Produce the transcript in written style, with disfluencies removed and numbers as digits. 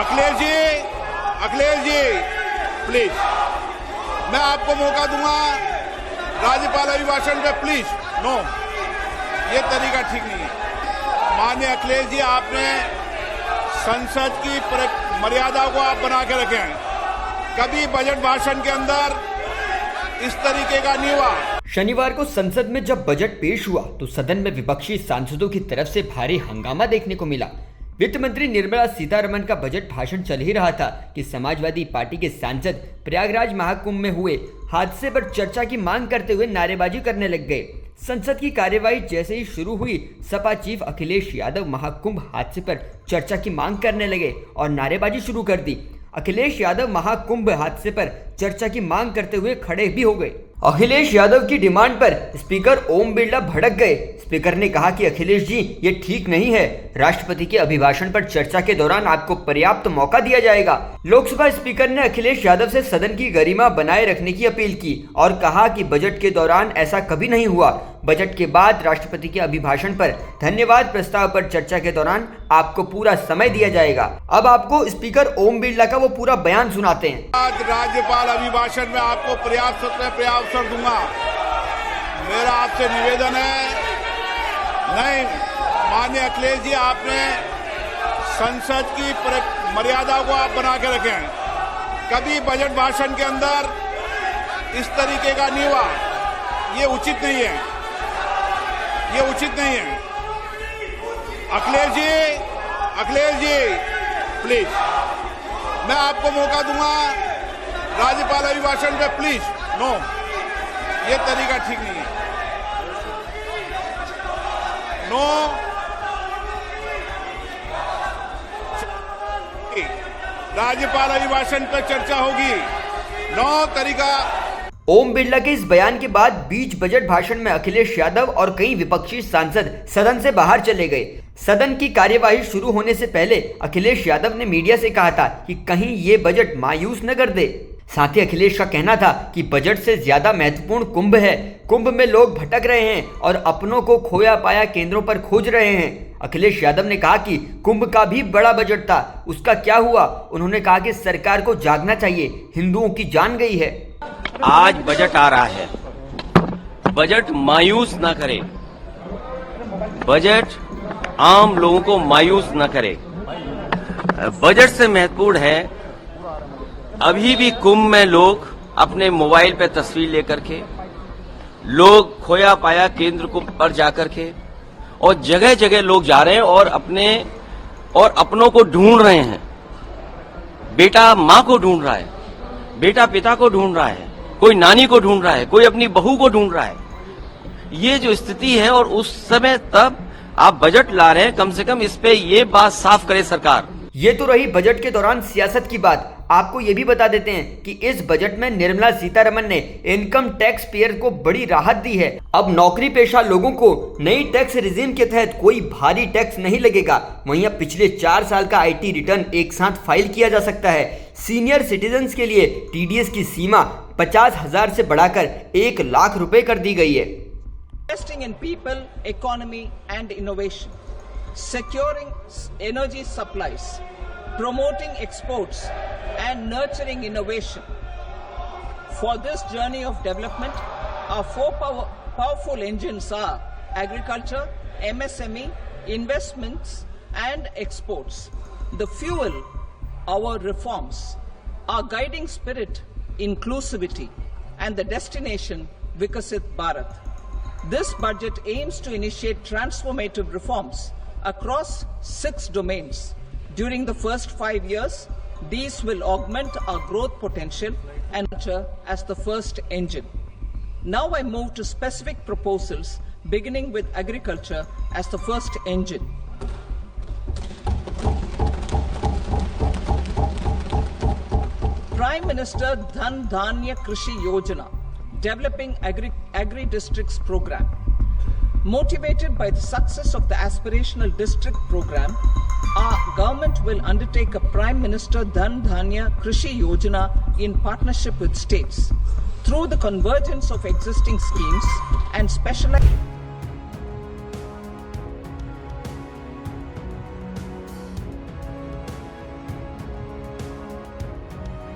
Akhilesh ji please, मैं आपको मौका दूंगा राज्यपाल अभिभाषण पे, प्लीज नो, ये तरीका ठीक नहीं है। माननीय अखिलेश जी, आपने संसद की मर्यादा को आप बना के रखे हैं, कभी बजट भाषण के अंदर इस तरीके का नहीं हुआ। शनिवार को संसद में जब बजट पेश हुआ तो सदन में विपक्षी सांसदों की तरफ से भारी हंगामा देखने को मिला। वित्त मंत्री निर्मला सीतारमण का बजट भाषण चल ही रहा था कि समाजवादी पार्टी के सांसद प्रयागराज महाकुंभ में हुए हादसे पर चर्चा की मांग करते हुए नारेबाजी करने लग गए। संसद की कार्यवाही जैसे ही शुरू हुई, सपा चीफ अखिलेश यादव महाकुंभ हादसे पर चर्चा की मांग करने लगे और नारेबाजी शुरू कर दी। अखिलेश यादव महाकुंभ हादसे पर चर्चा की मांग करते हुए खड़े भी हो गए। अखिलेश यादव की डिमांड पर स्पीकर ओम बिरला भड़क गए। स्पीकर ने कहा कि अखिलेश जी, ये ठीक नहीं है। राष्ट्रपति के अभिभाषण पर चर्चा के दौरान आपको पर्याप्त मौका दिया जाएगा। लोकसभा स्पीकर ने अखिलेश यादव से सदन की गरिमा बनाए रखने की अपील की और कहा कि बजट के दौरान ऐसा कभी नहीं हुआ। बजट के बाद राष्ट्रपति के अभिभाषण पर धन्यवाद प्रस्ताव पर चर्चा के दौरान आपको पूरा समय दिया जाएगा। अब आपको स्पीकर ओम बिरला का वो पूरा बयान सुनाते हैं। आज राज्यपाल अभिभाषण में आपको पर्याप्त अवसर दूंगा। मेरा आपसे निवेदन है, नहीं माननीय अखिलेश जी, आपने संसद की मर्यादा को आप बना के रखे हैं, कभी बजट भाषण के अंदर इस तरीके का नहीं हुआ। ये उचित नहीं है, ये उचित नहीं है। अखिलेश जी प्लीज, मैं आपको मौका दूंगा राज्यपाल अभिभाषण पे, प्लीज नो, ये तरीका ठीक नहीं है। नो, राज्यपाल अभिभाषण पर चर्चा होगी, नो तरीका। ओम बिरला के इस बयान के बाद बीच बजट भाषण में अखिलेश यादव और कई विपक्षी सांसद सदन से बाहर चले गए। सदन की कार्यवाही शुरू होने से पहले अखिलेश यादव ने मीडिया से कहा था कि कहीं ये बजट मायूस न कर दे। साथ ही अखिलेश का कहना था कि बजट से ज्यादा महत्वपूर्ण कुंभ है। कुंभ में लोग भटक रहे हैं और अपनों को खोया पाया केंद्रों पर खोज रहे हैं। अखिलेश यादव ने कहा कि कुंभ का भी बड़ा बजट था, उसका क्या हुआ। उन्होंने कहा कि सरकार को जागना चाहिए, हिंदुओं की जान गई है। आज बजट आ रहा है, बजट मायूस ना करे, बजट आम लोगों को मायूस ना करे। बजट से महत्वपूर्ण है, अभी भी कुंभ में लोग अपने मोबाइल पे तस्वीर लेकर के, लोग खोया पाया केंद्र को पर जाकर के, और जगह जगह लोग जा रहे हैं और अपनों को ढूंढ रहे हैं। बेटा माँ को ढूंढ रहा है, बेटा पिता को ढूंढ रहा है, कोई नानी को ढूंढ रहा है, कोई अपनी बहू को ढूंढ रहा है। ये जो स्थिति है, और उस समय तब आप बजट ला रहे हैं, कम से कम इस पे ये बात साफ करे सरकार। ये तो रही बजट के दौरान सियासत की बात। आपको ये भी बता देते हैं कि इस बजट में निर्मला सीतारमण ने इनकम टैक्स पेयर को बड़ी राहत दी है। अब नौकरी पेशा लोगों को नई टैक्स रिजीम के तहत कोई भारी टैक्स नहीं लगेगा। वहीं अब पिछले 4 साल का IT रिटर्न एक साथ फाइल किया जा सकता है। सीनियर सिटीजन्स के लिए TDS की सीमा 50,000 से बढ़ाकर 1 लाख रुपए कर दी गई है। Investing in people, economy and innovation, securing energy supplies, promoting exports and nurturing innovation. For this journey of development, our 4 powerful engines are agriculture, MSME, investments and exports. The fuel, our reforms, our guiding spirit, inclusivity, and the destination, Vikasit Bharat. This budget aims to initiate transformative reforms across 6 domains. During the first 5 years, these will augment our growth potential and nurture as the first engine. Now I move to specific proposals, beginning with agriculture as the first engine. Prime Minister Dhan Dhanya Krishi Yojana, developing agri-districts program. Motivated by the success of the aspirational district program, our government will undertake a Prime Minister Dhan Dhanya Krishi Yojana in partnership with states. Through the convergence of existing schemes and specialized